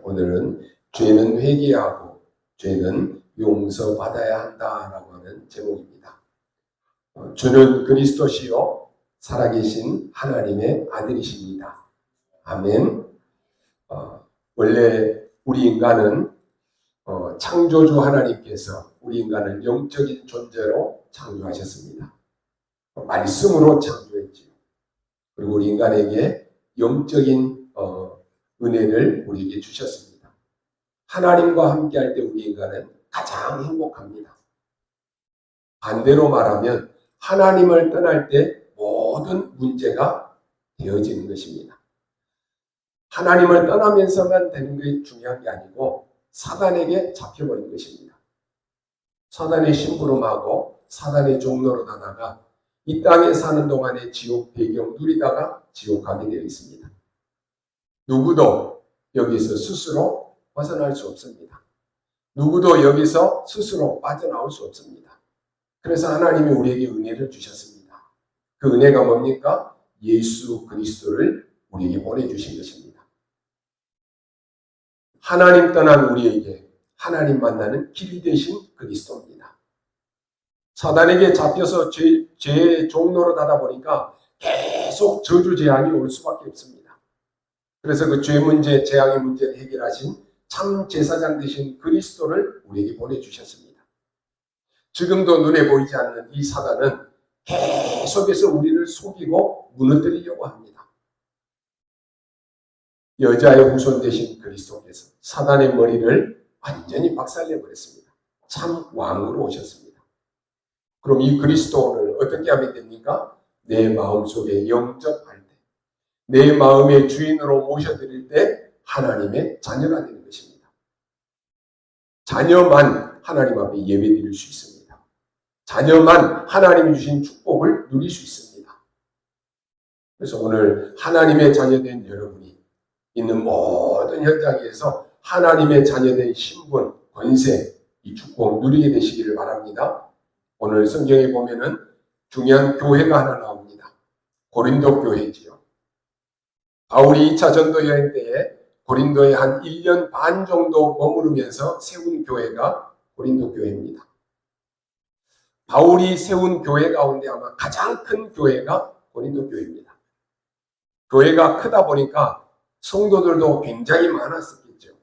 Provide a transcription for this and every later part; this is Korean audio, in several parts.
오늘은 죄는 회개하고 죄는 용서받아야 한다라고 하는 제목입니다. 주는 그리스도시요 살아계신 하나님의 아들이십니다. 아멘. 원래 우리 인간은 창조주 하나님께서 우리 인간을 영적인 존재로 창조하셨습니다. 말씀으로 창조했지요. 그리고 우리 인간에게 영적인 은혜를 우리에게 주셨습니다. 하나님과 함께할 때 우리 인간은 가장 행복합니다. 반대로 말하면 하나님을 떠날 때 모든 문제가 되어지는 것입니다. 하나님을 떠나면서만 되는 게 중요한 게 아니고 사단에게 잡혀버린 것입니다. 사단의 심부름하고 사단의 종로로 가다가 이 땅에 사는 동안에 지옥 배경 누리다가 지옥 가게 되어 있습니다. 누구도 여기서 스스로 벗어날 수 없습니다. 누구도 여기서 스스로 빠져나올 수 없습니다. 그래서 하나님이 우리에게 은혜를 주셨습니다. 그 은혜가 뭡니까? 예수 그리스도를 우리에게 보내주신 것입니다. 하나님 떠난 우리에게 하나님 만나는 길이 되신 그리스도입니다. 사단에게 잡혀서 죄의 종로로 가다 보니까 계속 저주 재앙이 올 수밖에 없습니다. 그래서 그 죄 문제, 재앙의 문제를 해결하신 참 제사장 되신 그리스도를 우리에게 보내주셨습니다. 지금도 눈에 보이지 않는 이 사단은 계속해서 우리를 속이고 무너뜨리려고 합니다. 여자의 후손 되신 그리스도께서 사단의 머리를 완전히 박살내버렸습니다. 참 왕으로 오셨습니다. 그럼 이 그리스도를 어떻게 하면 됩니까? 내 마음속에 영접할 때, 내 마음의 주인으로 모셔드릴 때 하나님의 자녀가 되는 것입니다. 자녀만 하나님 앞에 예배드릴 수 있습니다. 자녀만 하나님이 주신 축복을 누릴 수 있습니다. 그래서 오늘 하나님의 자녀된 여러분이 있는 모든 현장에서 하나님의 자녀된 신분, 권세, 이 축복 누리게 되시기를 바랍니다. 오늘 성경에 보면은 중요한 교회가 하나 나옵니다. 고린도 교회지요. 바울이 2차 전도 여행 때에 고린도에 한 1년 반 정도 머무르면서 세운 교회가 고린도 교회입니다. 바울이 세운 교회 가운데 아마 가장 큰 교회가 고린도 교회입니다. 교회가 크다 보니까 성도들도 굉장히 많았었겠죠.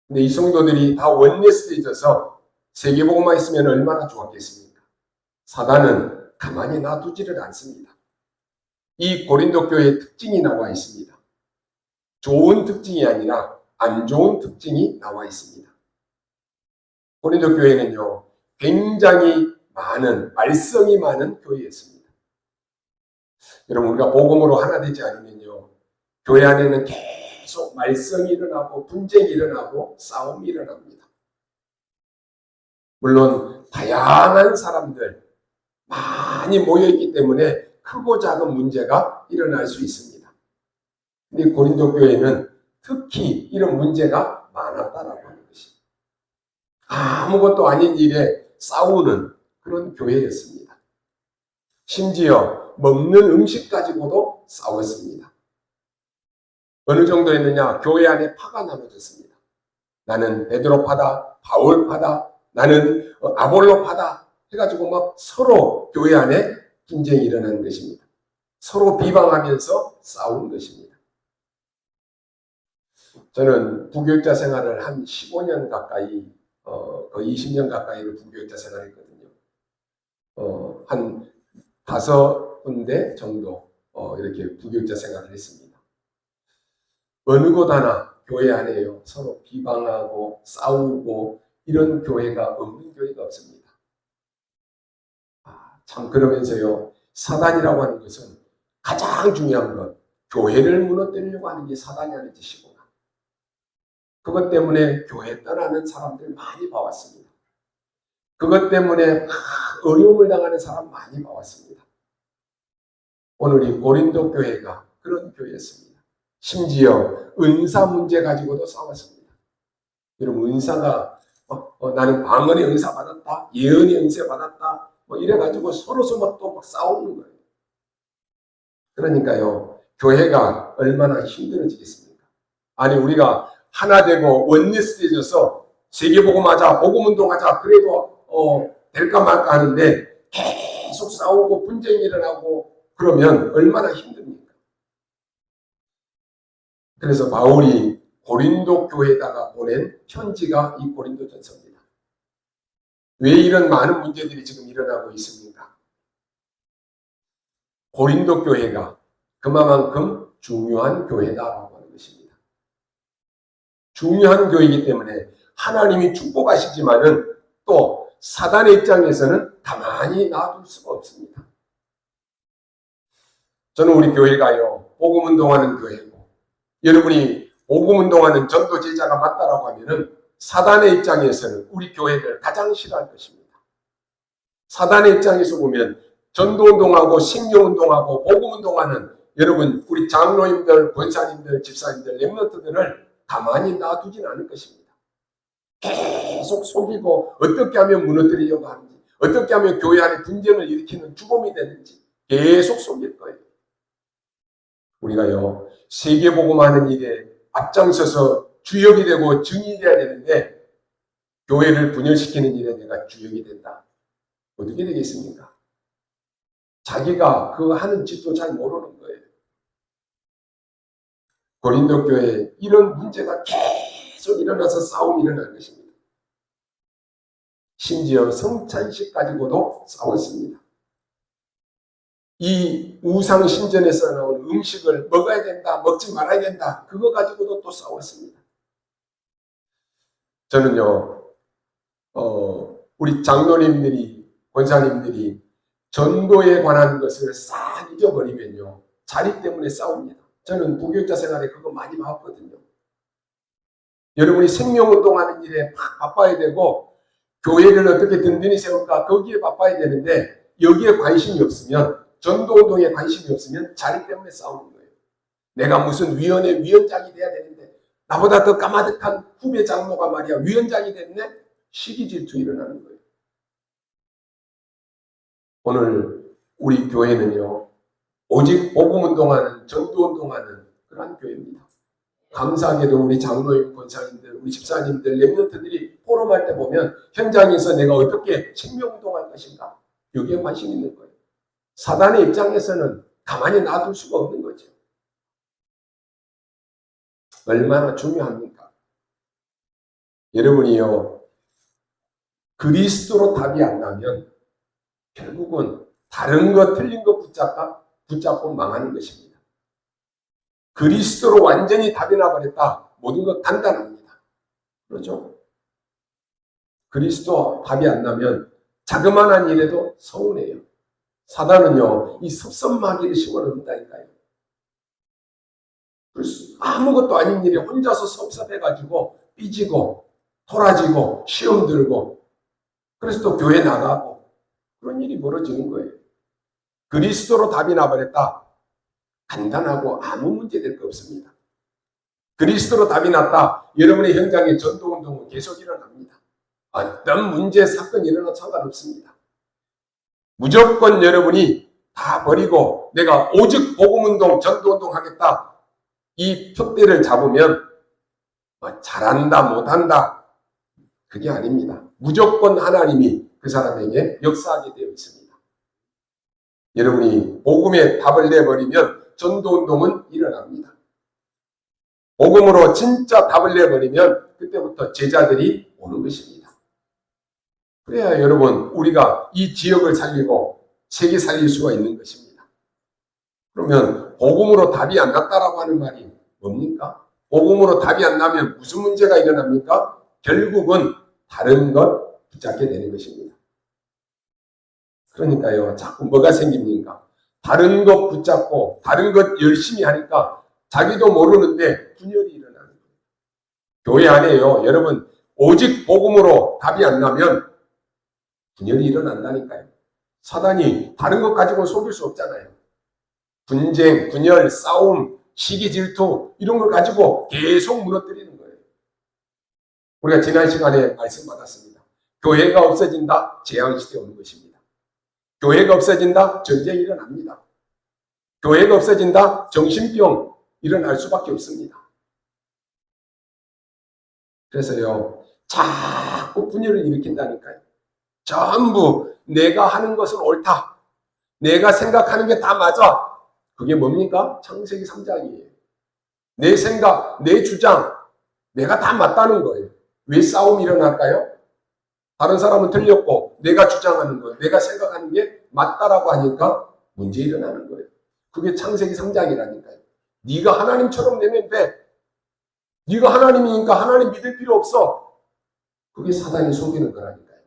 근데 이 성도들이 다 원리스트해져서 세계복음만 있으면 얼마나 좋았겠습니까? 사단은 가만히 놔두지를 않습니다. 이 고린도 교회의 특징이 나와 있습니다. 좋은 특징이 아니라 안 좋은 특징이 나와 있습니다. 고린도 교회는요, 굉장히 많은, 말썽이 많은 교회였습니다. 여러분, 우리가 복음으로 하나 되지 않으면요, 교회 안에는 계속 말썽이 일어나고, 분쟁이 일어나고, 싸움이 일어납니다. 물론, 다양한 사람들, 많이 모여있기 때문에 크고 작은 문제가 일어날 수 있습니다. 근데 고린도 교회는 특히 이런 문제가 많았다라고 하는 것입니다. 아무것도 아닌 일에 싸우는 그런 교회였습니다. 심지어 먹는 음식 가지고도 싸웠습니다. 어느 정도였느냐? 교회 안에 파가 나눠졌습니다. 나는 베드로파다, 바울파다, 나는 아볼로파다 해가지고 막 서로 교회 안에 분쟁이 일어나는 것입니다. 서로 비방하면서 싸우는 것입니다. 저는 부교육자 생활을 한 15년 가까이, 거의 20년 가까이를 부교육자 생활했거든요. 한 5군데 정도 이렇게 부교육자 생활을 했습니다. 어느 곳 하나 교회 안에요. 서로 비방하고 싸우고 이런 교회가 없는 교회가 없습니다. 참 그러면서요, 사단이라고 하는 것은 가장 중요한 것, 교회를 무너뜨리려고 하는 게 사단이 하는 짓이구나. 그것 때문에 교회 떠나는 사람들 많이 봐왔습니다. 그것 때문에 어려움을 당하는 사람 많이 봐왔습니다. 오늘 이 고린도 교회가 그런 교회였습니다. 심지어 은사 문제 가지고도 싸웠습니다. 여러분, 은사가 나는 방언의 은사 받았다, 예언의 은사 받았다, 이래가지고 서로 또 막 싸우는 거예요. 그러니까요, 교회가 얼마나 힘들어지겠습니까? 아니 우리가 하나 되고 원리스트해져서 세계복음하자, 복음운동하자 그래도 될까 말까 하는데 계속 싸우고 분쟁이 일어나고 그러면 얼마나 힘듭니까? 그래서 바울이 고린도 교회에다가 보낸 편지가 이 고린도전서입니다. 왜 이런 많은 문제들이 지금 일어나고 있습니까? 고린도 교회가 그만큼 중요한 교회다라고 하는 것입니다. 중요한 교회이기 때문에 하나님이 축복하시지만은 또 사단의 입장에서는 가만히 놔둘 수가 없습니다. 저는 우리 교회가요, 복음운동하는 교회고, 여러분이 복음운동하는 전도 제자가 맞다라고 하면은 사단의 입장에서는 우리 교회를 가장 싫어할 것입니다. 사단의 입장에서 보면 전도운동하고 생명운동하고 복음운동하는 여러분 우리 장로님들, 권사님들, 집사님들, 렘넌트들을 가만히 놔두진 않을 것입니다. 계속 속이고 어떻게 하면 무너뜨리려고 하는지, 어떻게 하면 교회 안에 분쟁을 일으키는 주범이 되는지 계속 속일 거예요. 우리가요, 세계복음하는 일에 앞장서서 주역이 되고 증인이 돼야 되는데 교회를 분열시키는 일에 내가 주역이 된다. 어떻게 되겠습니까? 자기가 그 하는 짓도 잘 모르는 거예요. 고린도 교회에 이런 문제가 계속 일어나서 싸움이 일어난 것입니다. 심지어 성찬식 가지고도 싸웠습니다. 이 우상 신전에서 나온 음식을 먹어야 된다, 먹지 말아야 된다, 그거 가지고도 또 싸웠습니다. 저는요, 우리 장로님들이, 권사님들이 전도에 관한 것을 싹 잊어버리면요, 자리 때문에 싸웁니다. 저는 부교육자 생활에 그거 많이 봤거든요. 여러분이 생명운동하는 일에 막 바빠야 되고 교회를 어떻게 든든히 세울까 거기에 바빠야 되는데 여기에 관심이 없으면 전도운동에 관심이 없으면 자리 때문에 싸우는 거예요. 내가 무슨 위원회 위원장이 돼야 되는데 나보다 더 까마득한 후배 장로가 말이야 위원장이 됐네? 시기 질투 일어나는 거예요. 오늘 우리 교회는요 오직 복음운동하는 전도운동하는 그런 교회입니다. 감사하게도 우리 장로님, 권사님들, 우리 집사님들, 렘넌트들이 포럼할 때 보면 현장에서 내가 어떻게 생명운동할 것인가 여기에 관심 있는 거예요. 사단의 입장에서는 가만히 놔둘 수가 없는 거죠. 얼마나 중요합니까? 여러분이요 그리스도로 답이 안 나면 결국은 다른 거 틀린 거 붙잡고 망하는 것입니다. 그리스도로 완전히 답이 나버렸다. 모든 것 간단합니다. 그렇죠? 그리스도 답이 안 나면 자그마한 일에도 서운해요. 사단은요, 이 섭섭마귀를 심어놓는다니까요. 아무것도 아닌 일에 혼자서 섭섭해가지고 삐지고 토라지고 시험 들고 그래서 또 교회 나가고 그런 일이 벌어지는 거예요. 그리스도로 답이 나버렸다. 간단하고 아무 문제 될 거 없습니다. 그리스도로 답이 났다. 여러분의 현장에 전도운동은 계속 일어납니다. 어떤 문제, 사건이 일어나도 상관없습니다. 무조건 여러분이 다 버리고 내가 오직 복음운동, 전도운동 하겠다. 이 표대를 잡으면 잘한다, 못한다. 그게 아닙니다. 무조건 하나님이 그 사람에게 역사하게 되어 있습니다. 여러분이 복음에 답을 내버리면 전도운동은 일어납니다. 복음으로 진짜 답을 내버리면 그때부터 제자들이 오는 것입니다. 그래야 여러분 우리가 이 지역을 살리고 세계 살릴 수가 있는 것입니다. 그러면 복음으로 답이 안 났다라고 하는 말이 뭡니까? 복음으로 답이 안 나면 무슨 문제가 일어납니까? 결국은 다른 것 붙잡게 되는 것입니다. 그러니까요, 자꾸 뭐가 생깁니까? 다른 것 붙잡고 다른 것 열심히 하니까 자기도 모르는데 분열이 일어나는 거예요. 교회 안에요, 여러분 오직 복음으로 답이 안 나면 분열이 일어난다니까요. 사단이 다른 것 가지고 속일 수 없잖아요. 분쟁, 분열, 싸움, 시기 질투 이런 걸 가지고 계속 무너뜨리는 거예요. 우리가 지난 시간에 말씀 받았습니다. 교회가 없어진다, 재앙시대 오는 것입니다. 교회가 없어진다, 전쟁이 일어납니다. 교회가 없어진다, 정신병 일어날 수밖에 없습니다. 그래서요, 자꾸 분열을 일으킨다니까요. 전부 내가 하는 것은 옳다. 내가 생각하는 게 다 맞아. 그게 뭡니까? 창세기 3장이에요. 내 생각, 내 주장, 내가 다 맞다는 거예요. 왜 싸움이 일어날까요? 다른 사람은 틀렸고 내가 주장하는 거, 내가 생각하는 게 맞다라고 하니까 문제 일어나는 거예요. 그게 창세기 3장이라니까요. 네가 하나님처럼 되면 돼. 네가 하나님이니까 하나님 믿을 필요 없어. 그게 사단이 속이는 거라니까요.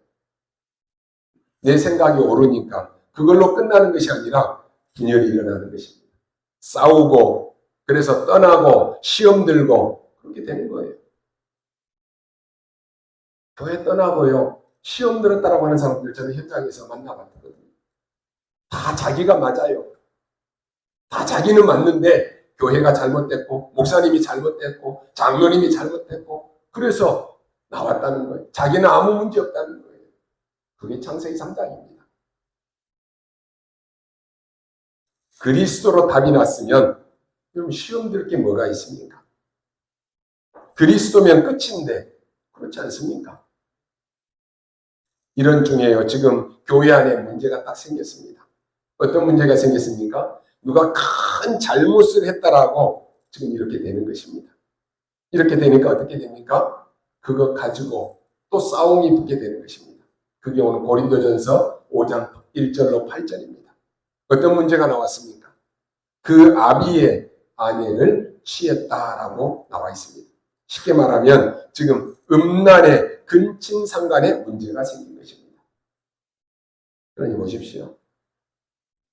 내 생각이 옳으니까 그걸로 끝나는 것이 아니라 분열이 일어나는 것입니다. 싸우고 그래서 떠나고 시험 들고 그렇게 되는 거예요. 교회 떠나고요. 시험 들었다라고 하는 사람들 저는 현장에서 만나봤거든요. 다 자기가 맞아요. 다 자기는 맞는데 교회가 잘못됐고 목사님이 잘못됐고 장로님이 잘못됐고 그래서 나왔다는 거예요. 자기는 아무 문제 없다는 거예요. 그게 창세기 3장입니다. 그리스도로 답이 났으면 그럼 시험 들 게 뭐가 있습니까? 그리스도면 끝인데 그렇지 않습니까? 이런 중에요. 지금 교회 안에 문제가 딱 생겼습니다. 어떤 문제가 생겼습니까? 누가 큰 잘못을 했다라고 지금 이렇게 되는 것입니다. 이렇게 되니까 어떻게 됩니까? 그거 가지고 또 싸움이 붙게 되는 것입니다. 그게 오늘 고린도전서 5장 1절로 8절입니다. 어떤 문제가 나왔습니까? 그 아비의 아내를 취했다라고 나와 있습니다. 쉽게 말하면 지금 음란의 근친상간에 문제가 생긴 것입니다. 그러니 보십시오.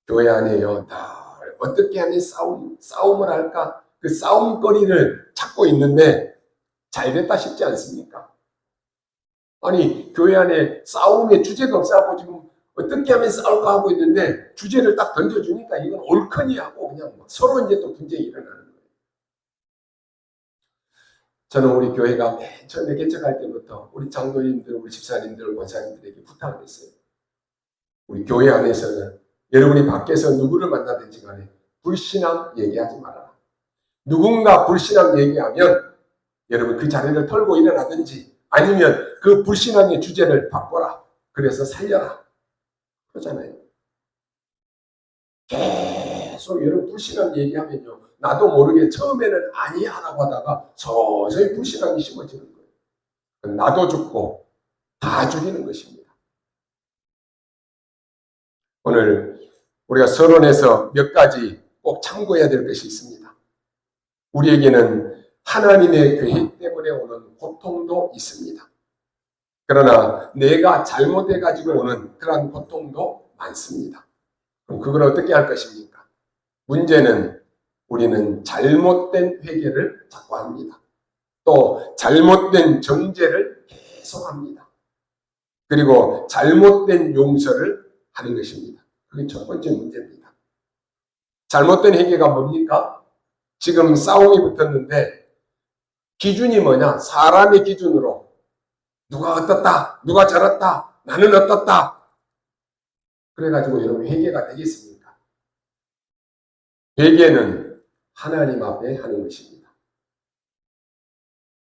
교회 안에요. 늘 어떻게 하면 싸움을 할까? 그 싸움거리를 찾고 있는데 잘 됐다 싶지 않습니까? 아니 교회 안에 싸움의 주제가 없어갖고 지금 어떻게 하면 싸울까 하고 있는데 주제를 딱 던져주니까 이건 옳거니 하고 그냥 서로 이제 또 분쟁이 일어나는 거예요. 저는 우리 교회가 맨 처음에 개척할 때부터 우리 장로님들, 우리 집사님들, 권사님들에게 부탁을 했어요. 우리 교회 안에서는 여러분이 밖에서 누구를 만나든지 간에 불신앙 얘기하지 말아라. 누군가 불신앙 얘기하면 여러분 그 자리를 털고 일어나든지 아니면 그 불신앙의 주제를 바꿔라. 그래서 살려라. 그러잖아요. 계속 여러분 불신앙 얘기하면요. 나도 모르게 처음에는 아니야라고 하다가 서서히 불신앙이 심어지는 거예요. 나도 죽고 다 죽이는 것입니다. 오늘 우리가 서론에서 몇 가지 꼭 참고해야 될 것이 있습니다. 우리에게는 하나님의 계획 때문에 오는 고통도 있습니다. 그러나 내가 잘못해가지고 오는 그러한 고통도 많습니다. 그럼 그걸 어떻게 할 것입니까? 문제는 우리는 잘못된 회개를 자꾸 합니다. 또 잘못된 정죄를 계속합니다. 그리고 잘못된 용서를 하는 것입니다. 그게 첫 번째 문제입니다. 잘못된 회개가 뭡니까? 지금 싸움이 붙었는데 기준이 뭐냐? 사람의 기준으로 누가 어떻다, 누가 저렇다, 나는 어떻다. 그래가지고 여러분 회개가 되겠습니까? 회개는 하나님 앞에 하는 것입니다.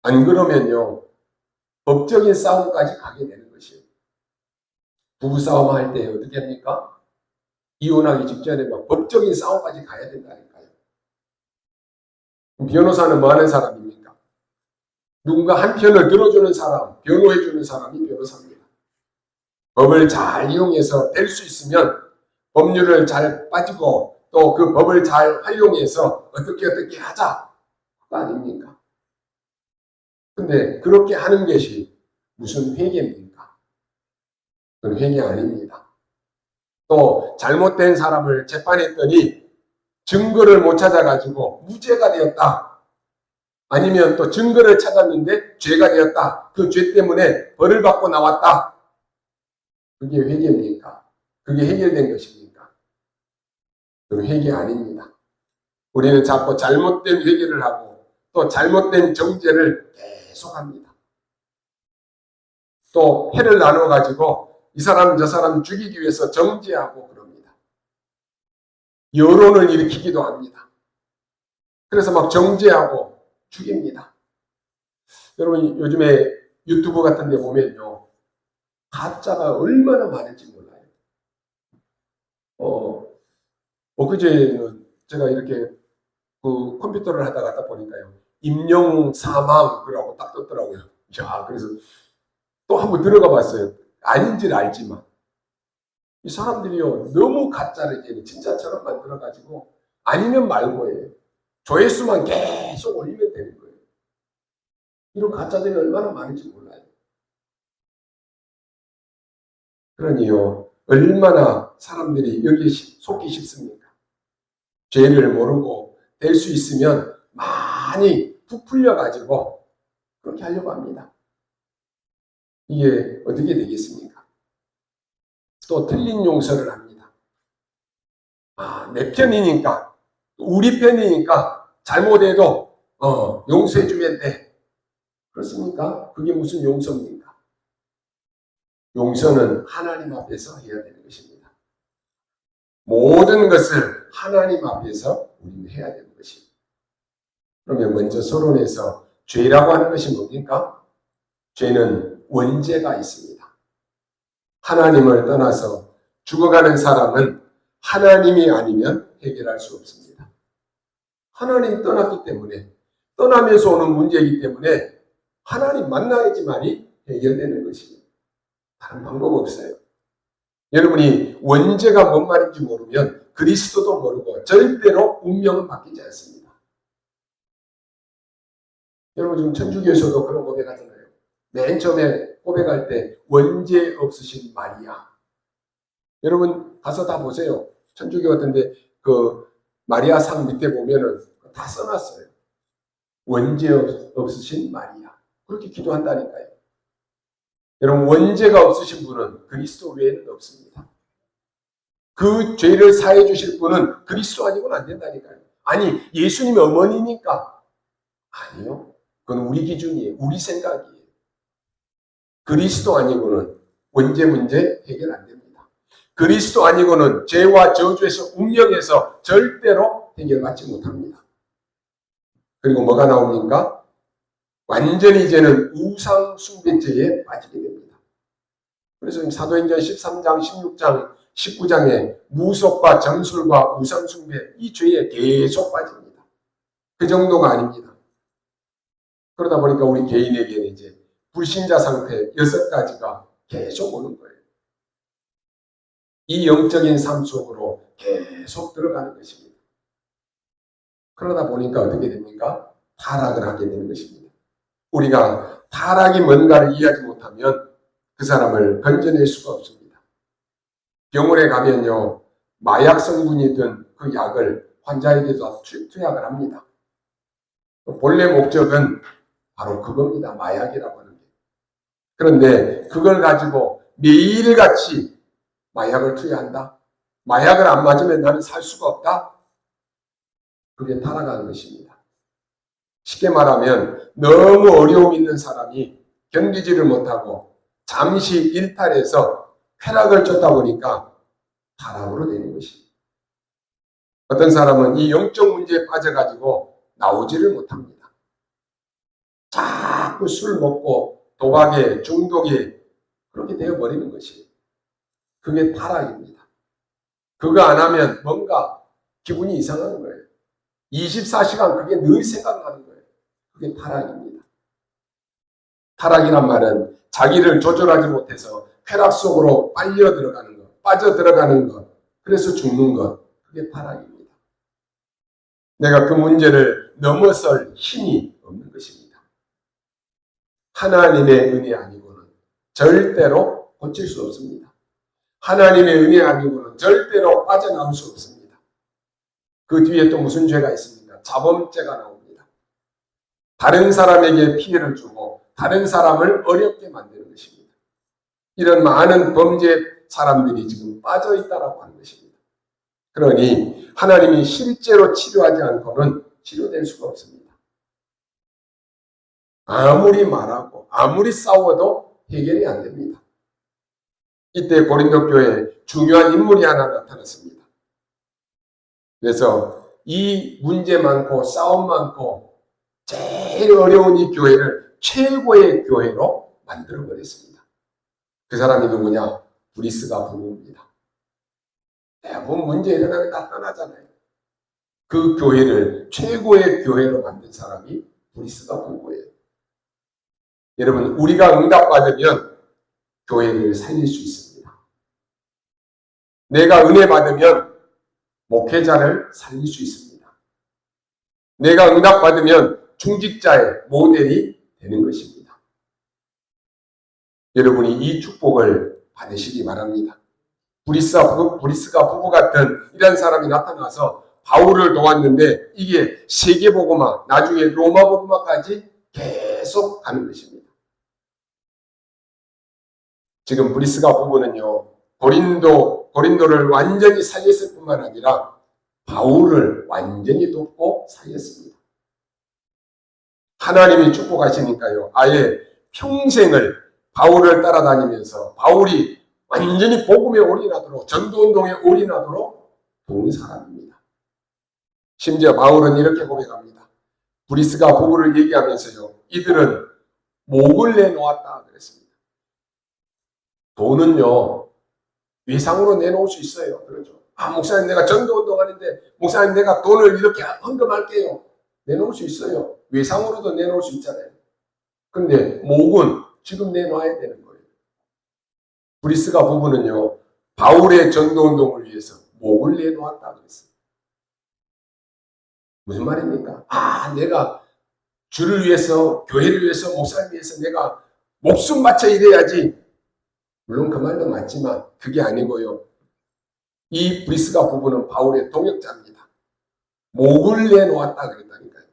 안 그러면요 법적인 싸움까지 가게 되는 것이에요. 부부싸움 할 때 어떻게 합니까? 이혼하기 직전에 막 법적인 싸움까지 가야 된다니까요. 변호사는 뭐 하는 사람입니까? 누군가 한 편을 들어주는 사람, 변호해주는 사람이 변호사입니다. 법을 잘 이용해서 될 수 있으면 법률을 잘 빠지고 또 그 법을 잘 활용해서 어떻게 하자. 그거 아닙니까? 근데 그렇게 하는 것이 무슨 회개입니까? 그건 회개 아닙니다. 또 잘못된 사람을 재판했더니 증거를 못 찾아가지고 무죄가 되었다. 아니면 또 증거를 찾았는데 죄가 되었다. 그 죄 때문에 벌을 받고 나왔다. 그게 회개입니까? 그게 해결된 것입니까? 그건 회개 아닙니다. 우리는 자꾸 잘못된 회개를 하고 또 잘못된 정죄를 계속합니다. 또 해를 나눠가지고 이 사람 저 사람 죽이기 위해서 정죄하고 그럽니다. 여론을 일으키기도 합니다. 그래서 막 정죄하고 죽입니다. 여러분 요즘에 유튜브 같은 데 보면요. 가짜가 얼마나 많은지 몰라요. 엊그제는 제가 이렇게 그 컴퓨터를 하다 보니까요. 임용 사망 그러고 딱 떴더라고요. 야, 그래서 또 한번 들어가 봤어요. 아닌지는 알지만. 이 사람들이요. 너무 가짜를 이제 진짜처럼 만들어가지고 아니면 말고예요. 조회수만 계속 올리면 되는 거예요. 이런 가짜들이 얼마나 많은지 몰라요. 그러니요. 얼마나 사람들이 여기에 속기 쉽습니까? 죄를 모르고 될 수 있으면 많이 부풀려가지고 그렇게 하려고 합니다. 이게 어떻게 되겠습니까? 또 틀린 용서를 합니다. 내 편이니까, 우리 편이니까 잘못해도 용서해주면 돼. 그렇습니까? 그게 무슨 용서입니까? 용서는 하나님 앞에서 해야 되는 것입니다. 모든 것을 하나님 앞에서 우리는 해야 되는 것입니다. 그러면 먼저 서론에서 죄라고 하는 것이 뭡니까? 죄는 원죄가 있습니다. 하나님을 떠나서 죽어가는 사람은 하나님이 아니면 해결할 수 없습니다. 하나님 떠났기 때문에, 떠나면서 오는 문제이기 때문에 하나님 만나야지만이 해결되는 것입니다. 다른 방법 없어요. 여러분이 원죄가 뭔 말인지 모르면 그리스도도 모르고 절대로 운명은 바뀌지 않습니다. 여러분 지금 천주교에서도 그런 고백하잖아요. 맨 처음에 고백할 때 원죄 없으신 마리아. 여러분 가서 다 보세요. 천주교 같은데 그 마리아 상 밑에 보면은 다 써놨어요. 원죄 없으신 마리아. 그렇게 기도한다니까요. 여러분 원죄가 없으신 분은 그리스도 외에는 없습니다. 그 죄를 사해 주실 분은 그리스도 아니고는 안 된다니까요. 아니 예수님이 어머니니까. 아니요. 그건 우리 기준이에요. 우리 생각이에요. 그리스도 아니고는 원죄 문제 해결 안 됩니다. 그리스도 아니고는 죄와 저주에서 운명에서 절대로 해결받지 못합니다. 그리고 뭐가 나옵니까? 완전히 이제는 우상 숭배죄에 빠지게 됩니다. 그래서 사도행전 13장, 16장, 19장에 무속과 정술과 우상 숭배 이 죄에 계속 빠집니다. 그 정도가 아닙니다. 그러다 보니까 우리 개인에게는 이제 불신자 상태 6가지가 계속 오는 거예요. 이 영적인 삶 속으로 계속 들어가는 것입니다. 그러다 보니까 어떻게 됩니까? 타락을 하게 되는 것입니다. 우리가 타락이 뭔가를 이해하지 못하면 그 사람을 건져낼 수가 없습니다. 병원에 가면요, 마약 성분이 든 그 약을 환자에게도 투약을 합니다. 본래 목적은 바로 그겁니다. 마약이라고 하는 게. 그런데 그걸 가지고 매일같이 마약을 투여한다? 마약을 안 맞으면 나는 살 수가 없다? 그게 타락하는 것입니다. 쉽게 말하면 너무 어려움 있는 사람이 견디지를 못하고 잠시 일탈해서 쾌락을 쫓다 보니까 타락으로 되는 것입니다. 어떤 사람은 이 영적 문제에 빠져가지고 나오지를 못합니다. 자꾸 술 먹고 도박에 중독에 그렇게 되어버리는 것이에요. 그게 타락입니다. 그거 안 하면 뭔가 기분이 이상한 거예요. 24시간 그게 늘 생각나는 거예요. 그게 타락입니다. 타락이란 말은 자기를 조절하지 못해서 쾌락 속으로 빨려 들어가는 것, 빠져 들어가는 것, 그래서 죽는 것, 그게 타락입니다. 내가 그 문제를 넘어설 힘이 없는 것입니다. 하나님의 은혜 아니고는 절대로 고칠 수 없습니다. 하나님의 은혜 아니고는 절대로 빠져나올 수 없습니다. 그 뒤에 또 무슨 죄가 있습니까? 자범죄가 나옵니다. 다른 사람에게 피해를 주고 다른 사람을 어렵게 만드는 것입니다. 이런 많은 범죄 사람들이 지금 빠져 있다라고 하는 것입니다. 그러니 하나님이 실제로 치료하지 않고는 치료될 수가 없습니다. 아무리 말하고 아무리 싸워도 해결이 안 됩니다. 이때 고린도 교회에 중요한 인물이 하나 나타났습니다. 그래서 이 문제 많고 싸움 많고 제일 어려운 이 교회를 최고의 교회로 만들어버렸습니다. 그 사람이 누구냐? 브리스가 부부입니다. 대부분 문제 일어나면 다 떠나잖아요. 그 교회를 최고의 교회로 만든 사람이 브리스가 부부예요. 여러분, 우리가 응답받으면 교회를 살릴 수 있습니다. 내가 은혜 받으면 목회자를 살릴 수 있습니다. 내가 응답받으면 중직자의 모델이 되는 것입니다. 여러분이 이 축복을 받으시기 바랍니다. 브리스가 부부 같은 이런 사람이 나타나서 바울을 도왔는데 이게 세계복음화, 나중에 로마복음화까지 계속 가는 것입니다. 지금 브리스가 부부는요, 고린도를 완전히 살렸을 뿐만 아니라 바울을 완전히 돕고 살렸습니다. 하나님이 축복하시니까요, 아예 평생을 바울을 따라다니면서 바울이 완전히 복음에 올인하도록, 전도운동에 올인하도록 도운 사람입니다. 심지어 바울은 이렇게 고백합니다. 브리스가 부부를 얘기하면서요, 이들은 목을 내놓았다 그랬습니다. 돈은요, 외상으로 내놓을 수 있어요. 그렇죠. 목사님 내가 전도운동 하는데 목사님 내가 돈을 이렇게 헌금할게요. 내놓을 수 있어요. 외상으로도 내놓을 수 있잖아요. 근데 목은 지금 내놔야 되는 거예요. 브리스가 부부는요, 바울의 전도운동을 위해서 목을 내놓았다 그랬어요. 무슨 말입니까? 내가 주를 위해서, 교회를 위해서, 목사를 위해서 내가 목숨 바쳐 일해야지. 물론 그 말도 맞지만 그게 아니고요. 이 브리스가 부부는 바울의 동역자입니다. 목을 내놓았다 그랬다니까요.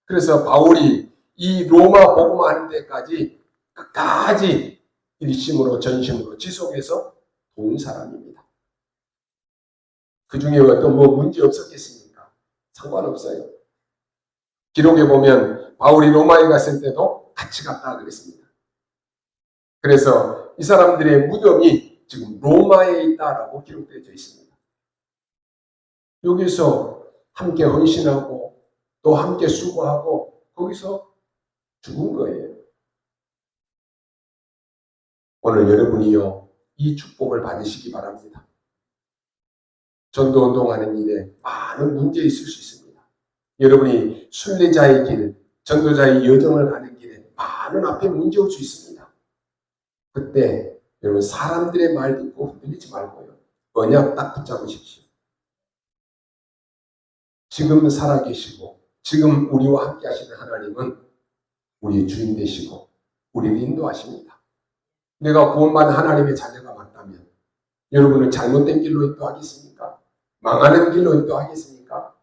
그래서 바울이 이 로마 복음화 하는 데까지 끝까지 일심으로 전심으로 지속해서 도운 사람입니다. 그 중에 어떤 문제 없었겠습니까? 상관없어요. 기록에 보면 바울이 로마에 갔을 때도 같이 갔다 그랬습니다. 그래서 이 사람들의 무덤이 지금 로마에 있다라고 기록되어 있습니다. 여기서 함께 헌신하고 또 함께 수고하고 거기서 죽은 거예요. 오늘 여러분이요, 이 축복을 받으시기 바랍니다. 전도운동하는 일에 많은 문제 있을 수 있습니다. 여러분이 순례자의 길, 전도자의 여정을 가는 길에 많은 앞에 문제 올 수 있습니다. 그때 여러분 사람들의 말 듣고 흔들리지 말고요, 언약 딱 붙잡으십시오. 지금 살아계시고 지금 우리와 함께 하시는 하나님은 우리의 주인 되시고 우리를 인도하십니다. 내가 구원받은 하나님의 자녀가 맞다면 여러분을 잘못된 길로 인도하겠습니까? 망하는 길로 인도하겠습니까?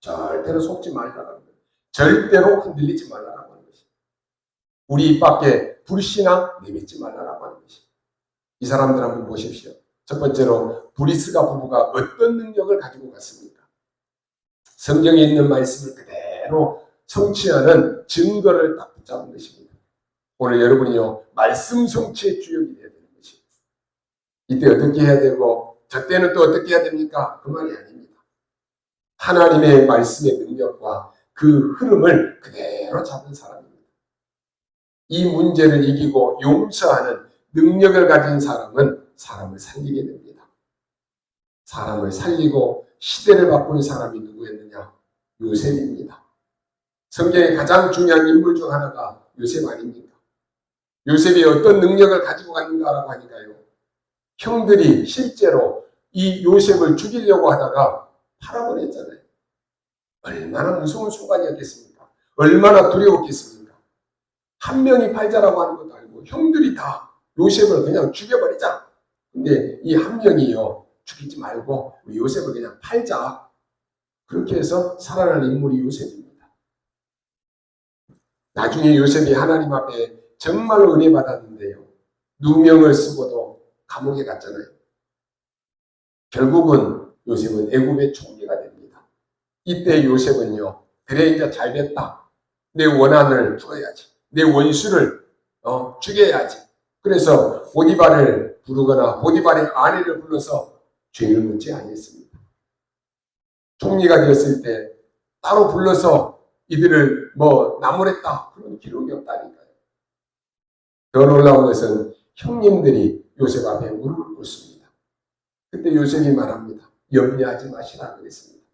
절대로 속지 말라는 거예요. 절대로 흔들리지 말라는 것이. 우리 입 밖에 불신앙 내뱉지 말라고 하는 것이. 이 사람들 한번 보십시오. 첫 번째로 브리스가 부부가 어떤 능력을 가지고 갔습니까? 성경에 있는 말씀을 그대로 성취하는 증거를 딱 붙잡은 것입니다. 오늘 여러분이요, 말씀 성취의 주역이 되어야 되는 것입니다. 이때 어떻게 해야 되고 저 때는 또 어떻게 해야 됩니까? 그 말이 아닙니다. 하나님의 말씀의 능력과 그 흐름을 그대로 잡은 사람입니다. 이 문제를 이기고 용서하는 능력을 가진 사람은 사람을 살리게 됩니다. 사람을 살리고 시대를 바꾼 사람이 누구였느냐? 요셉입니다. 성경의 가장 중요한 인물 중 하나가 요셉 아닙니까? 요셉이 어떤 능력을 가지고 갔는가라고 하니까요, 형들이 실제로 이 요셉을 죽이려고 하다가 팔아버렸잖아요. 얼마나 무서운 순간이었겠습니까? 얼마나 두려웠겠습니까? 한 명이 팔자라고 하는 것도 아니고 형들이 다 요셉을 그냥 죽여버리자. 근데 이 한 명이요, 죽이지 말고 우리 요셉을 그냥 팔자. 그렇게 해서 살아난 인물이 요셉입니다. 나중에 요셉이 하나님 앞에 정말로 은혜 받았는데요, 누명을 쓰고도 감옥에 갔잖아요. 결국은 요셉은 애굽의 총리가 됩니다. 이때 요셉은요, 그래 이제 잘 됐다. 내 원한을 풀어야지. 내 원수를 죽여야지. 그래서 보디발을 부르거나 보디발의 아내를 불러서 죄를 묻지 아니했습니다. 총리가 되었을 때 따로 불러서 이들을 나무랬다 그런 기록이 없다니까요. 더 놀라운 것은 형님들이 요셉 앞에 무릎을 꿇습니다. 그때 요셉이 말합니다. 염려하지 마시라 그랬습니다.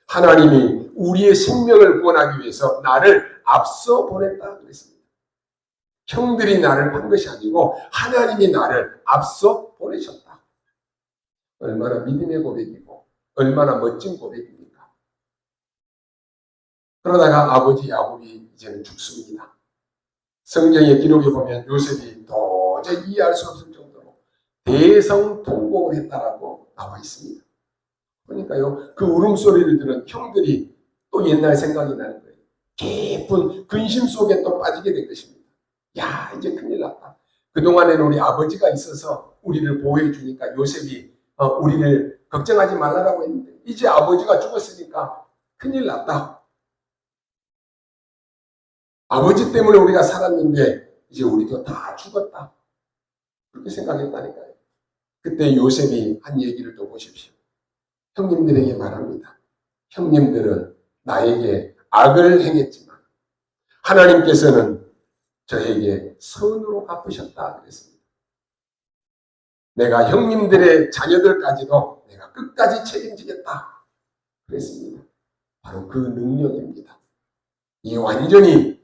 하나님이 우리의 생명을 구원하기 위해서 나를 앞서 보냈다 그랬습니다. 형들이 나를 판 것이 아니고 하나님이 나를 앞서 보내셨다. 얼마나 믿음의 고백이고 얼마나 멋진 고백입니까? 그러다가 아버지 야곱이 이제는 죽습니다. 성경의 기록에 보면 요셉이 도저히 이해할 수 없을 정도로 대성통곡을 했다라고 나와 있습니다. 그러니까요, 그 울음소리를 들은 형들이 또 옛날 생각이 나는 거예요. 깊은 근심 속에 또 빠지게 된 것입니다. 야, 이제 큰일 났다. 그동안에는 우리 아버지가 있어서 우리를 보호해 주니까 요셉이 우리를 걱정하지 말라고 했는데 이제 아버지가 죽었으니까 큰일 났다. 아버지 때문에 우리가 살았는데 이제 우리도 다 죽었다. 그렇게 생각했다니까요. 그때 요셉이 한 얘기를 또 보십시오. 형님들에게 말합니다. 형님들은 나에게 악을 행했지만 하나님께서는 저에게 선으로 갚으셨다 그랬습니다. 내가 형님들의 자녀들까지도 내가 끝까지 책임지겠다 그랬습니다. 바로 그 능력입니다. 이 완전히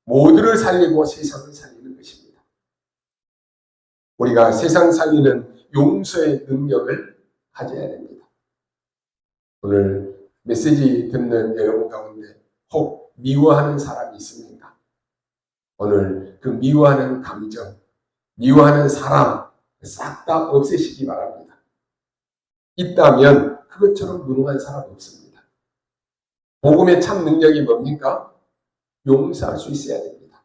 모두를 살리고 세상을 살리는 것입니다. 우리가 세상 살리는 용서의 능력을 가져야 됩니다. 오늘 메시지 듣는 여러분 가운데 혹 미워하는 사람이 있습니까? 오늘 그 미워하는 감정, 미워하는 사람 싹 다 없애시기 바랍니다. 있다면 그것처럼 무능한 사람 없습니다. 복음의 참 능력이 뭡니까? 용서할 수 있어야 됩니다.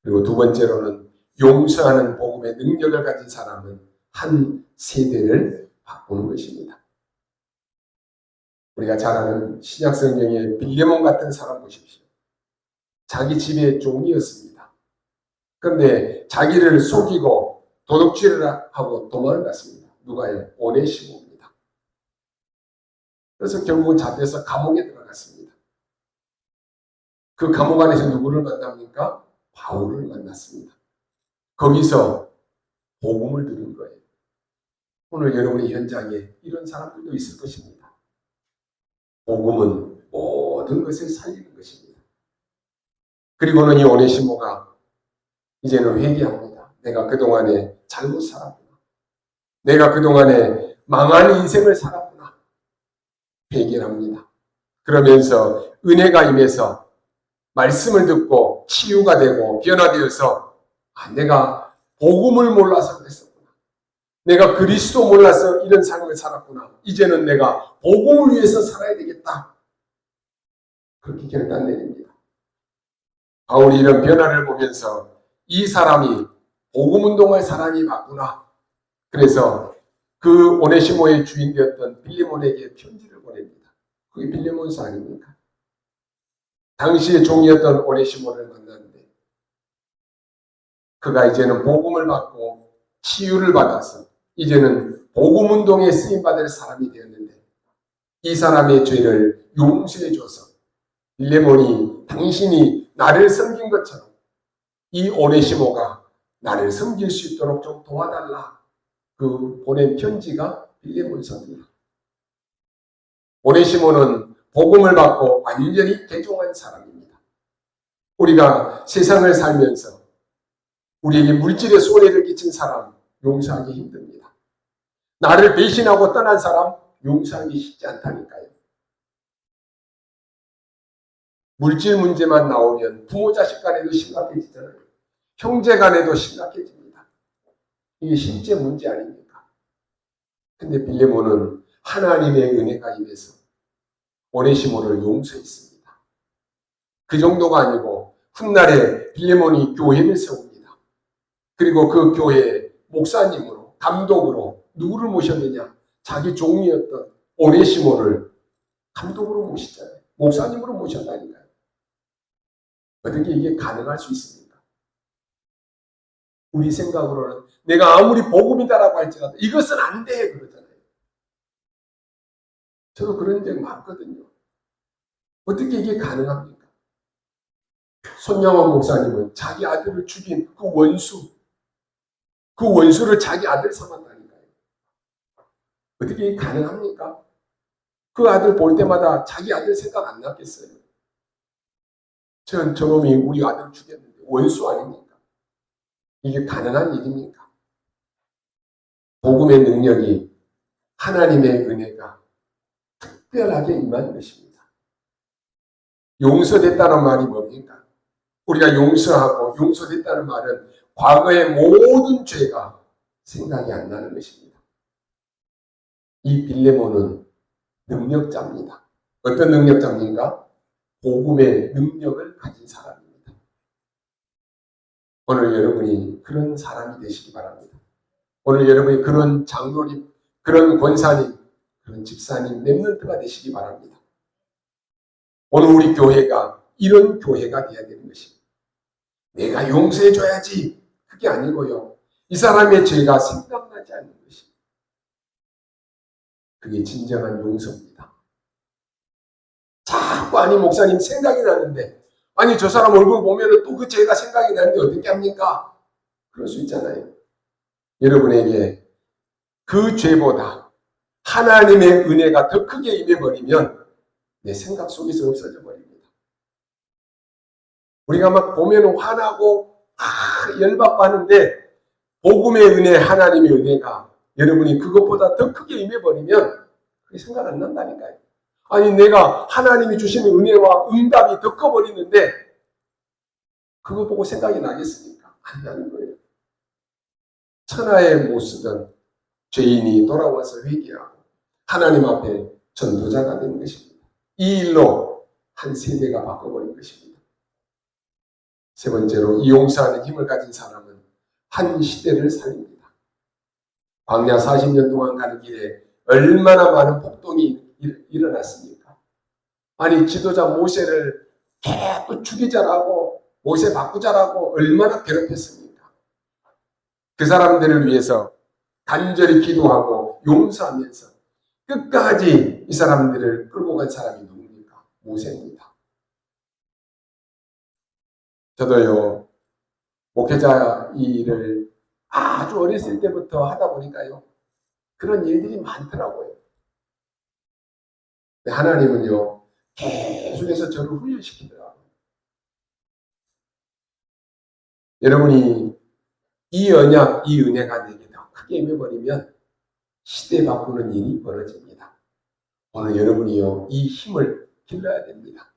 그리고 두 번째로는 용서하는 복음의 능력을 가진 사람은 한 세대를 바꾸는 것입니다. 우리가 잘 아는 신약성경의 빌레몬 같은 사람 보십시오. 자기 집의 종이었습니다. 그런데 자기를 속이고 도둑질을 하고 도망을 갔습니다. 누가요? 오네시모입니다. 그래서 결국은 잡혀서 감옥에 들어갔습니다. 그 감옥 안에서 누구를 만납니까? 바울을 만났습니다. 거기서 복음을 들은 거예요. 오늘 여러분의 현장에 이런 사람들도 있을 것입니다. 복음은 모든 것을 살리는 것입니다. 그리고는 이 오네시모가 이제는 회개합니다. 내가 그동안에 잘못 살았구나. 내가 그동안에 망한 인생을 살았구나. 회개를 합니다. 그러면서 은혜가 임해서 말씀을 듣고 치유가 되고 변화되어서 내가 복음을 몰라서 그랬었구나. 내가 그리스도 몰라서 이런 삶을 살았구나. 이제는 내가 복음을 위해서 살아야 되겠다. 그렇게 결단 내립니다. 바울이 이런 변화를 보면서 이 사람이 복음운동의 사람이 맞구나. 그래서 그 오네시모의 주인 되었던 빌레몬에게 편지를 보냅니다. 그게 빌레몬서 아닙니까? 당시의 종이었던 오네시모를 만났는데 그가 이제는 복음을 받고 치유를 받아서 이제는 복음운동에 쓰임받을 사람이 되었는데 이 사람의 죄를 용서해 줘서 빌레몬이 당신이 나를 섬긴 것처럼 이 오네시모가 나를 섬길 수 있도록 좀 도와달라. 그 보낸 편지가 빌레몬서입니다. 오네시모는 복음을 받고 완전히 개종한 사람입니다. 우리가 세상을 살면서 우리에게 물질의 손해를 끼친 사람 용서하기 힘듭니다. 나를 배신하고 떠난 사람 용서하기 쉽지 않다니까요. 물질 문제만 나오면 부모 자식 간에도 심각해지잖아요. 형제 간에도 심각해집니다. 이게 실제 문제 아닙니까? 근데 빌레몬은 하나님의 은혜가 임해서 오네시모를 용서했습니다. 그 정도가 아니고 훗날에 빌레몬이 교회를 세웁니다. 그리고 그 교회에 목사님으로 감독으로 누구를 모셨느냐? 자기 종이었던 오네시모를 감독으로 모시잖아요. 목사님으로 모셨다니까요. 어떻게 이게 가능할 수 있습니까? 우리 생각으로는 내가 아무리 복음이다라고 할지라도 이것은 안 돼 그러잖아요. 저도 그런 적 많거든요. 어떻게 이게 가능합니까? 손영원 목사님은 자기 아들을 죽인 그 원수를 자기 아들 삼았다니까요. 어떻게 이게 가능합니까? 그 아들 볼 때마다 자기 아들 생각 안 났겠어요? 저놈이 우리 아들을 죽였는데 원수 아닙니까? 이게 가능한 일입니까? 복음의 능력이, 하나님의 은혜가 특별하게 임한 것입니다. 용서됐다는 말이 뭡니까? 우리가 용서하고 용서됐다는 말은 과거의 모든 죄가 생각이 안 나는 것입니다. 이 빌레몬은 능력자입니다. 어떤 능력자입니까? 복음의 능력을 가진 사람입니다. 오늘 여러분이 그런 사람이 되시기 바랍니다. 오늘 여러분이 그런 장로님, 그런 권사님, 그런 집사님, 렘넌트가 되시기 바랍니다. 오늘 우리 교회가 이런 교회가 되어야 되는 것입니다. 내가 용서해줘야지, 그게 아니고요. 이 사람의 죄가 생각나지 않는 것입니다. 그게 진정한 용서입니다. 자꾸 아니 목사님 생각이 나는데, 아니 저 사람 얼굴 보면 또 그 죄가 생각이 나는데 어떻게 합니까? 그럴 수 있잖아요. 여러분에게 그 죄보다 하나님의 은혜가 더 크게 임해버리면 내 생각 속에서 없어져 버립니다. 우리가 막 보면 화나고 열받고 하는데 복음의 은혜, 하나님의 은혜가 여러분이 그것보다 더 크게 임해버리면 그게 생각 안 난다니까요. 아니 내가 하나님이 주시는 은혜와 응답이 더 커버리는데 그거 보고 생각이 나겠습니까? 안 나는 거예요. 천하에 못 쓰던 죄인이 돌아와서 회개하고 하나님 앞에 전도자가 된 것입니다. 이 일로 한 세대가 바꿔버린 것입니다. 세 번째로 이 용서하는 힘을 가진 사람은 한 시대를 살립니다. 광야 40년 동안 가는 길에 얼마나 많은 폭동이 일어났습니까? 아니 지도자 모세를 계속 죽이자라고 모세 바꾸자라고 얼마나 괴롭혔습니까? 그 사람들을 위해서 간절히 기도하고 용서하면서 끝까지 이 사람들을 끌고 간 사람이 누굽니까? 모세입니다. 저도요, 목회자 일을 아주 어렸을 때부터 하다 보니까요, 그런 일들이 많더라고요. 근데 하나님은요, 계속해서 저를 훈련시키더라고요. 여러분이 이 언약, 이 은혜가 내게 더 크게 임해버리면 시대 바꾸는 일이 벌어집니다. 오늘 여러분이요, 이 힘을 길러야 됩니다.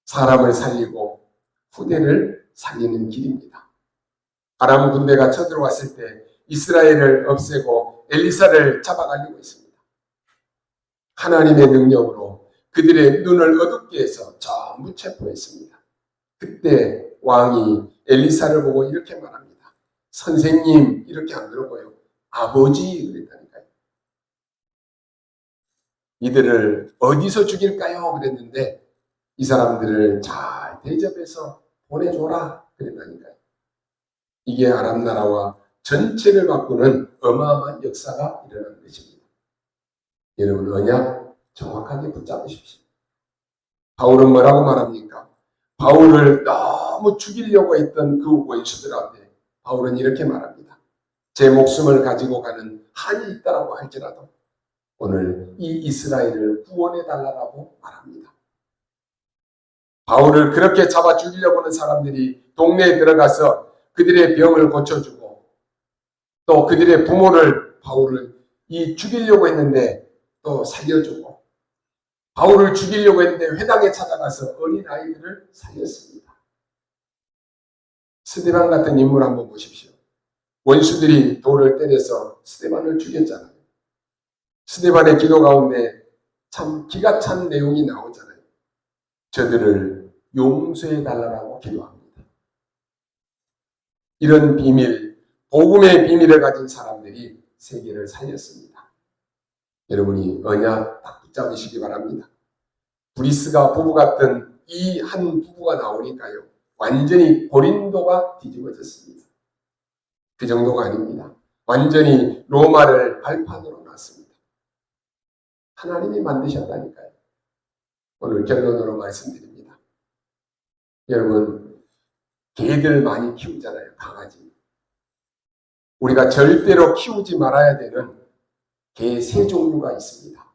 사람을 살리고 후대를 살리는 길입니다. 아람 군대가 쳐들어왔을 때 이스라엘을 없애고 엘리사를 잡아가려고 했습니다. 하나님의 능력으로 그들의 눈을 어둡게 해서 전부 체포했습니다. 그때 왕이 엘리사를 보고 이렇게 말합니다. 선생님, 이렇게 안 그러고요. 아버지, 그랬다니까요. 이들을 어디서 죽일까요? 그랬는데 이 사람들을 잘 대접해서 보내줘라, 그랬다니까요. 이게 아람 나라와 전체를 바꾸는 어마어마한 역사가 일어난 것입니다. 여러분, 언약 정확하게 붙잡으십시오. 바울은 뭐라고 말합니까? 바울을 너무 죽이려고 했던 그 원수들 앞에 바울은 이렇게 말합니다. 제 목숨을 가지고 가는 한이 있다라고 할지라도 오늘 이 이스라엘을 구원해달라고 말합니다. 바울을 그렇게 잡아 죽이려고 하는 사람들이 동네에 들어가서 그들의 병을 고쳐주고 또 그들의 부모를 바울을 죽이려고 했는데 또 살려주고 바울을 죽이려고 했는데 회당에 찾아가서 어린아이들을 살렸습니다. 스데반 같은 인물 한번 보십시오. 원수들이 돌을 때려서 스데반을 죽였잖아요. 스데반의 기도 가운데 참 기가 찬 내용이 나오잖아요. 저들을 용서해달라고 기도합니다. 이런 비밀, 복음의 비밀을 가진 사람들이 세계를 살렸습니다. 여러분이 언약 딱 붙잡으시기 바랍니다. 브리스가 부부 같은 이 한 부부가 나오니까요. 완전히 고린도가 뒤집어졌습니다. 그 정도가 아닙니다. 완전히 로마를 발판으로 놨습니다. 하나님이 만드셨다니까요. 오늘 결론으로 말씀드립니다. 여러분, 개들 많이 키우잖아요. 강아지. 우리가 절대로 키우지 말아야 되는 개 세 종류가 있습니다.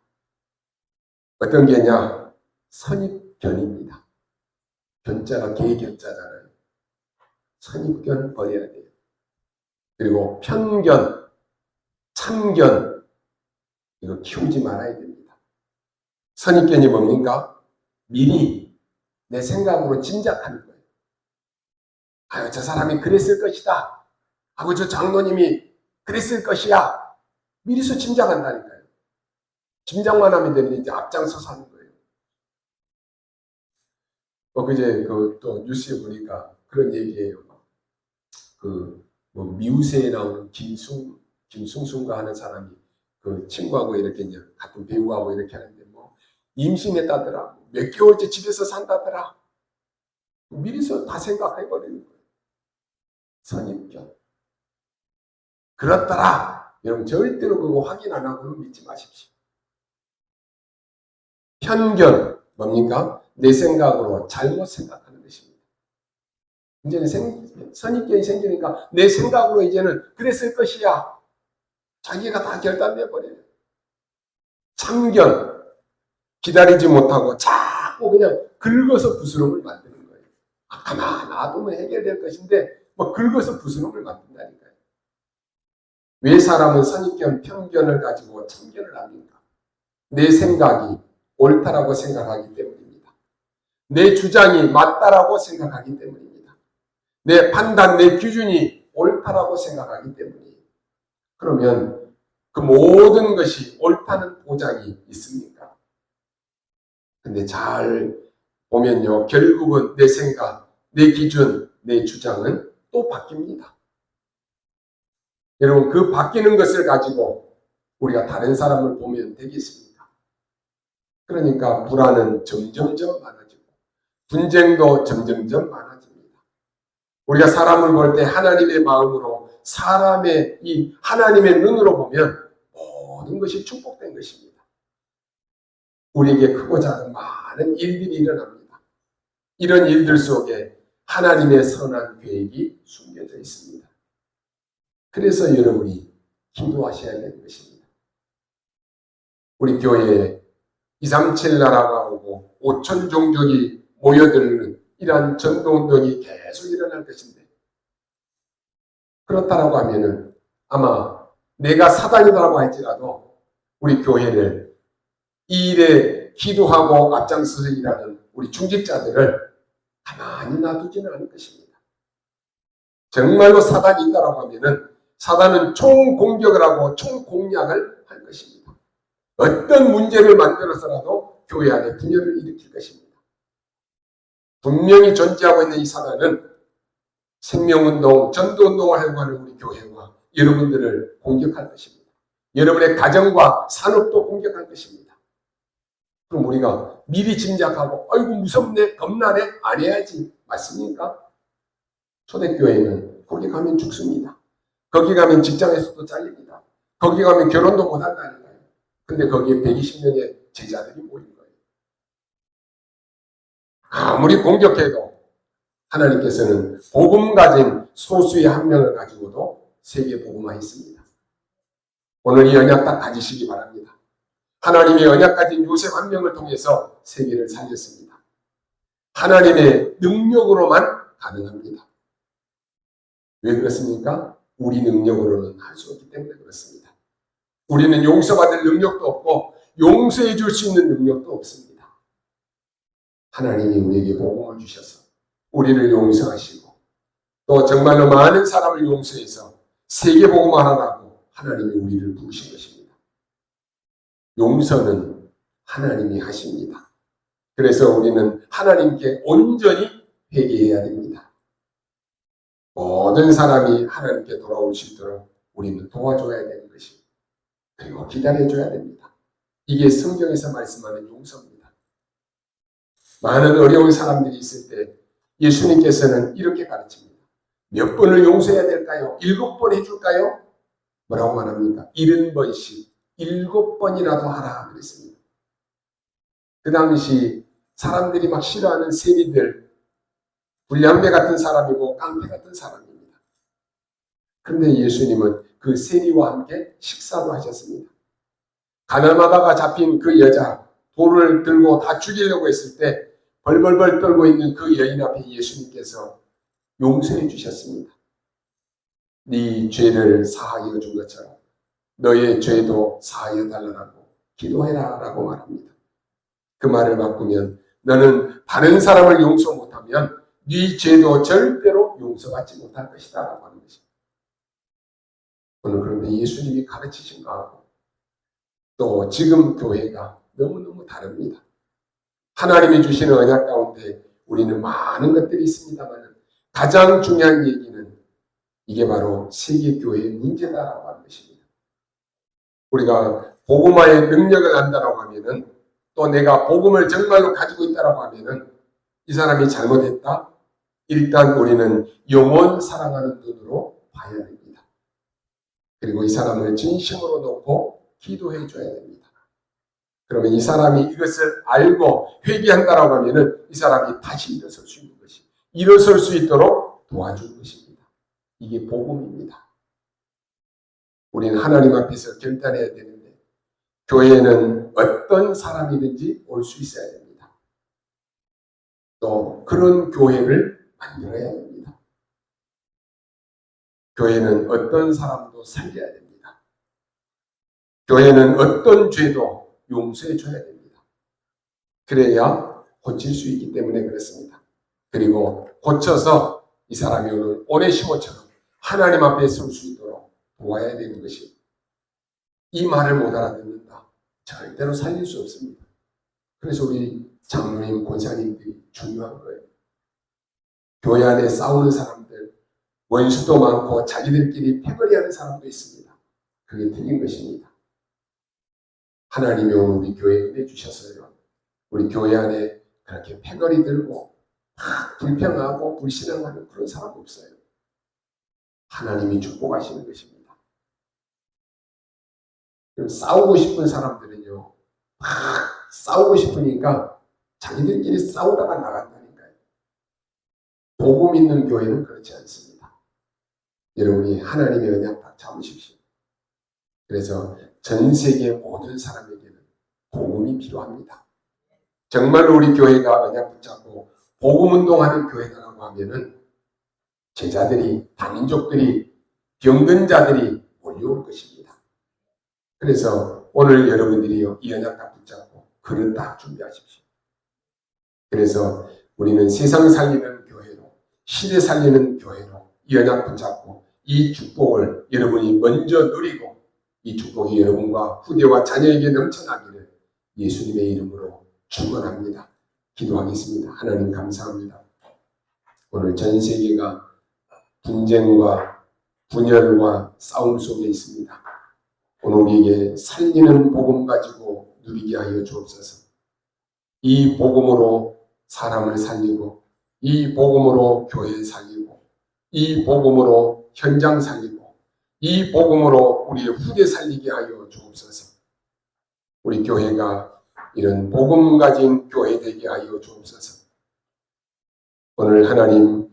어떤 개냐? 선입견입니다. 견자가 개 견자잖아요. 선입견 버려야 돼요. 그리고 편견, 참견, 이거 키우지 말아야 됩니다. 선입견이 뭡니까? 미리 내 생각으로 짐작하는 거예요. 아유, 저 사람이 그랬을 것이다. 하고 저 장로님이 그랬을 것이야. 미리서 짐작한다니까요. 짐작만 하면 되는데 이제 앞장서서 하는 거예요. 그제 또 뉴스에 보니까 그런 얘기예요. 미우새에 나오는 김승순가 하는 사람이 그 친구하고 이렇게 이제 같은 배우하고 이렇게 하는데 임신했다더라. 몇 개월째 집에서 산다더라. 미리서 다 생각해버리는 거예요. 선입견. 그렇더라. 여러분 절대로 그거 확인 안 하고는 믿지 마십시오. 편견 뭡니까? 내 생각으로 잘못 생각하는 것입니다. 이제는 선입견이 생기니까 내 생각으로 이제는 그랬을 것이야. 자기가 다 결단돼 버려요. 참견 기다리지 못하고 자꾸 그냥 긁어서 부스럼을 만드는 거예요. 가만 놔두면 해결될 것인데 긁어서 부스럼을 만든다니까요. 왜 사람은 선입견, 편견을 가지고 참견을 합니까? 내 생각이 옳다라고 생각하기 때문입니다. 내 주장이 맞다라고 생각하기 때문입니다. 내 판단, 내 기준이 옳다라고 생각하기 때문이에요. 그러면 그 모든 것이 옳다는 보장이 있습니까? 근데 잘 보면요, 결국은 내 생각, 내 기준, 내 주장은 또 바뀝니다. 여러분, 그 바뀌는 것을 가지고 우리가 다른 사람을 보면 되겠습니까? 그러니까 불안은 점점점 많아지고 분쟁도 점점점 많아집니다. 우리가 사람을 볼 때 하나님의 마음으로 사람의 이 하나님의 눈으로 보면 모든 것이 축복된 것입니다. 우리에게 크고 작은 많은 일들이 일어납니다. 이런 일들 속에 하나님의 선한 계획이 숨겨져 있습니다. 그래서 여러분이 기도하셔야 되는 것입니다. 우리 교회에 237 나라가 오고 5천 종족이 모여드는 이러한 전도운동이 계속 일어날 것인데, 그렇다라고 하면은 아마 내가 사단이라고 할지라도 우리 교회를 이 일에 기도하고 앞장서서 일하는 우리 중직자들을 가만히 놔두지는 않을 것입니다. 정말로 사단이 있다라고 하면은 사단은 총공격을 하고 총공략을 할 것입니다. 어떤 문제를 만들어서라도 교회 안에 분열을 일으킬 것입니다. 분명히 존재하고 있는 이 사단은 생명운동, 전도운동을 하려고 하는 우리 교회와 여러분들을 공격할 것입니다. 여러분의 가정과 산업도 공격할 것입니다. 그럼 우리가 미리 짐작하고 아이고 무섭네, 겁나네 안 해야지 맞습니까? 초대교회는 거기 가면 죽습니다. 거기 가면 직장에서도 잘립니다. 거기 가면 결혼도 못한다니까요. 근데 거기에 120명의 제자들이 모인 거예요. 아무리 공격해도 하나님께서는 복음 가진 소수의 한 명을 가지고도 세계 복음화했습니다. 오늘 이 언약 딱 가지시기 바랍니다. 하나님의 언약 가진 요셉 한 명을 통해서 세계를 살렸습니다. 하나님의 능력으로만 가능합니다. 왜 그렇습니까? 우리 능력으로는 할 수 없기 때문에 그렇습니다. 우리는 용서받을 능력도 없고 용서해 줄 수 있는 능력도 없습니다. 하나님이 우리에게 복음을 주셔서 우리를 용서하시고 또 정말로 많은 사람을 용서해서 세계 복음화하라고 하나님이 우리를 부르신 것입니다. 용서는 하나님이 하십니다. 그래서 우리는 하나님께 온전히 회개해야 됩니다. 모든 사람이 하나님께 돌아올 수 있도록 우리는 도와줘야 되는 것입니다. 그리고 기다려줘야 됩니다. 이게 성경에서 말씀하는 용서입니다. 많은 어려운 사람들이 있을 때 예수님께서는 이렇게 가르칩니다. 몇 번을 용서해야 될까요? 7번 해줄까요? 뭐라고 말합니까? 70번씩 7번이라도 하라 그랬습니다. 그 당시 사람들이 막 싫어하는 세리들, 불량배 같은 사람이고 깡패 같은 사람입니다. 그런데 예수님은 그 세리와 함께 식사도 하셨습니다. 가늠하다가 잡힌 그 여자, 돌을 들고 다 죽이려고 했을 때 벌벌벌 떨고 있는 그 여인 앞에 예수님께서 용서해 주셨습니다. 네 죄를 사하여 준 것처럼 너의 죄도 사하여 달라고 기도해라 라고 말합니다. 그 말을 바꾸면 너는 다른 사람을 용서 못하면 네 죄도 절대로 용서받지 못할 것이다 라고 하는 것입니다. 오늘 그런데 예수님이 가르치신 거하고 또 지금 교회가 너무너무 다릅니다. 하나님이 주시는 언약 가운데 우리는 많은 것들이 있습니다만 가장 중요한 얘기는 이게 바로 세계교회의 문제다라고 하는 것입니다. 우리가 복음화의 능력을 안다라고 하면은 또 내가 복음을 정말로 가지고 있다라고 하면은 이 사람이 잘못했다? 일단 우리는 영원 사랑하는 눈으로 봐야 됩니다. 그리고 이 사람을 진심으로 놓고 기도해 줘야 됩니다. 그러면 이 사람이 이것을 알고 회개한다라고 하면은 이 사람이 다시 일어설 수 있는 것이 일어설 수 있도록 도와주는 것입니다. 이게 복음입니다. 우리는 하나님 앞에서 결단해야 되는데 교회에는 어떤 사람이든지 올 수 있어야 됩니다. 또 그런 교회를 만들어야 됩니다. 교회는 어떤 사람도 살려야 됩니다. 교회는 어떤 죄도 용서해 줘야 됩니다. 그래야 고칠 수 있기 때문에 그렇습니다. 그리고 고쳐서 이 사람이 오늘 오네시모처럼 하나님 앞에 설 수 있도록 도와야 되는 것이 이 말을 못 알아듣는다. 절대로 살릴 수 없습니다. 그래서 우리 장로님, 권사님들이 중요한 거예요. 교회 안에 싸우는 사람들, 원수도 많고 자기들끼리 패거리하는 사람도 있습니다. 그게 틀린 것입니다. 하나님이 오늘 우리 교회에 은혜 주셔서요. 우리 교회 안에 그렇게 패거리 들고 막 불평하고 불신앙하는 그런 사람 없어요. 하나님이 축복하시는 것입니다. 그럼 싸우고 싶은 사람들은요. 막 싸우고 싶으니까 자기들끼리 싸우다가 나간다니까요. 복음 있는 교회는 그렇지 않습니다. 여러분이 하나님의 언약 딱 잡으십시오. 그래서 전 세계 모든 사람에게는 복음이 필요합니다. 정말로 우리 교회가 언약 붙잡고 복음 운동하는 교회다라고 하면은 제자들이, 다민족들이, 병든 자들이 몰려올 것입니다. 그래서 오늘 여러분들이요, 이 언약 딱 붙잡고 그릇 딱 준비하십시오. 그래서 우리는 세상 살리는 교회로, 시대 살리는 교회로 이 언약 붙잡고 이 축복을 여러분이 먼저 누리고 이 축복이 여러분과 후대와 자녀에게 넘쳐나기를 예수님의 이름으로 축원합니다. 기도하겠습니다. 하나님 감사합니다. 오늘 전 세계가 분쟁과 분열과 싸움 속에 있습니다. 오늘 우리에게 살리는 복음 가지고 누리게 하여 주옵소서. 이 복음으로 사람을 살리고 이 복음으로 교회 살리고 이 복음으로 현장 살리고 이 복음으로 우리의 후대 살리게 하여 주옵소서. 우리 교회가 이런 복음 가진 교회 되게 하여 주옵소서. 오늘 하나님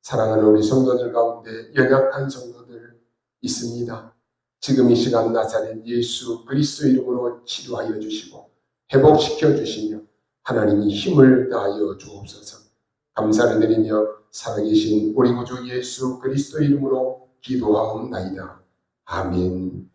사랑하는 우리 성도들 가운데 연약한 성도들 있습니다. 지금 이 시간 나사렛 예수 그리스도 이름으로 치료하여 주시고 회복시켜 주시며 하나님이 힘을 다하여 주옵소서. 감사를 드리며 살아계신 우리 구주 예수 그리스도 이름으로 기도하옵나이다. 아멘.